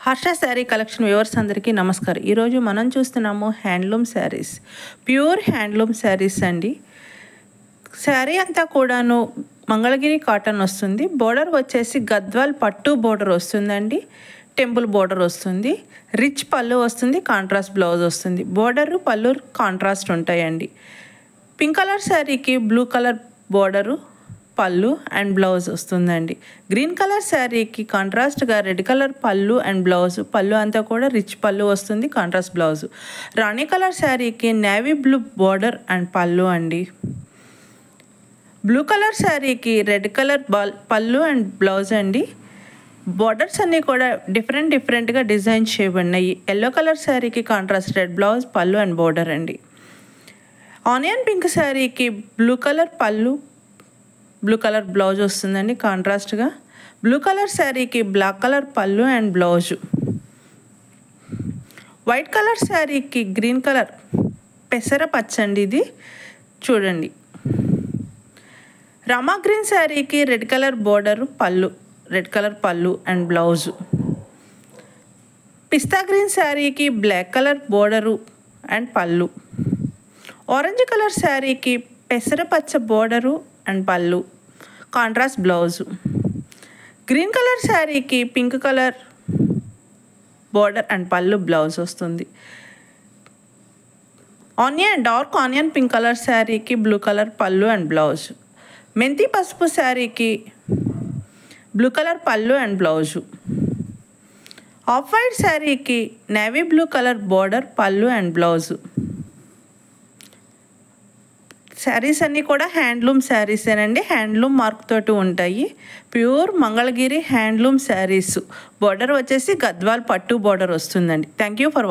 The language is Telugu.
హర్ష శారీ కలెక్షన్ వ్యూవర్స్ అందరికీ నమస్కారం. ఈరోజు మనం చూస్తున్నాము handloom saris, pure handloom saris అండి. శారీ అంతా కూడాను మంగళగిరి కాటన్ వస్తుంది. బోర్డర్ వచ్చేసి గద్వాల్ పట్టు బోర్డర్ వస్తుందండి. టెంపుల్ బోర్డర్ వస్తుంది. రిచ్ పళ్ళు వస్తుంది. కాంట్రాస్ట్ బ్లౌజ్ వస్తుంది. బోర్డరు పళ్ళు కాంట్రాస్ట్ ఉంటాయండి. పింక్ కలర్ శారీకి బ్లూ కలర్ బోర్డరు పళ్ళు అండ్ బ్లౌజ్ వస్తుందండి. గ్రీన్ కలర్ శారీకి కాంట్రాస్ట్గా రెడ్ కలర్ పళ్ళు అండ్ బ్లౌజ్. పళ్ళు అంతా కూడా రిచ్ పళ్ళు వస్తుంది. Contrast blouse. రాణి కలర్ శారీకి నేవీ బ్లూ బోర్డర్ అండ్ పళ్ళు అండి. బ్లూ కలర్ శారీకి రెడ్ కలర్ పళ్ళు అండ్ బ్లౌజ్ అండి. బోర్డర్స్ అన్నీ కూడా డిఫరెంట్గా డిజైన్ చేయబడినాయి. ఎల్లో కలర్ శారీకి కాంట్రాస్ట్ రెడ్ బ్లౌజ్, పళ్ళు అండ్ బోర్డర్ అండి. ఆనియన్ పింక్ శారీకి బ్లూ కలర్ పళ్ళు, బ్లూ కలర్ బ్లౌజ్ వస్తుందండి కాంట్రాస్ట్గా. బ్లూ కలర్ శారీకి బ్లాక్ కలర్ పళ్ళు అండ్ బ్లౌజు. వైట్ కలర్ శారీకి గ్రీన్ కలర్ పెసర పచ్చండి ఇది చూడండి. రామా గ్రీన్ శారీకి రెడ్ కలర్ బోర్డరు పళ్ళు, రెడ్ కలర్ పళ్ళు అండ్ బ్లౌజు. పిస్తా గ్రీన్ శారీకి బ్లాక్ కలర్ బోర్డరు అండ్ పళ్ళు. ఆరెంజ్ కలర్ శారీకి పెసర పచ్చ బోర్డరు అండ్ పళ్ళు, కాంట్రాస్ట్ బ్లౌజు. గ్రీన్ కలర్ శారీకి పింక్ కలర్ బోర్డర్ అండ్ పళ్ళు, బ్లౌజ్ వస్తుంది. డార్క్ ఆనియన్ పింక్ కలర్ శారీకి బ్లూ కలర్ పళ్ళు అండ్ బ్లౌజ్. మెంతి పసుపు శారీకి బ్లూ కలర్ పళ్ళు అండ్ బ్లౌజు. ఆఫ్ వైట్ శారీకి నేవీ బ్లూ కలర్ బోర్డర్, పళ్ళు అండ్ బ్లౌజు. శారీస్ అన్నీ కూడా హ్యాండ్లూమ్ శారీసేనండి. హ్యాండ్లూమ్ మార్క్ తోటి ఉంటాయి. Pure Mangalagiri handloom saris. Border వచ్చేసి గద్వాల్ పట్టు బోర్డర్ వస్తుందండి. Thank you for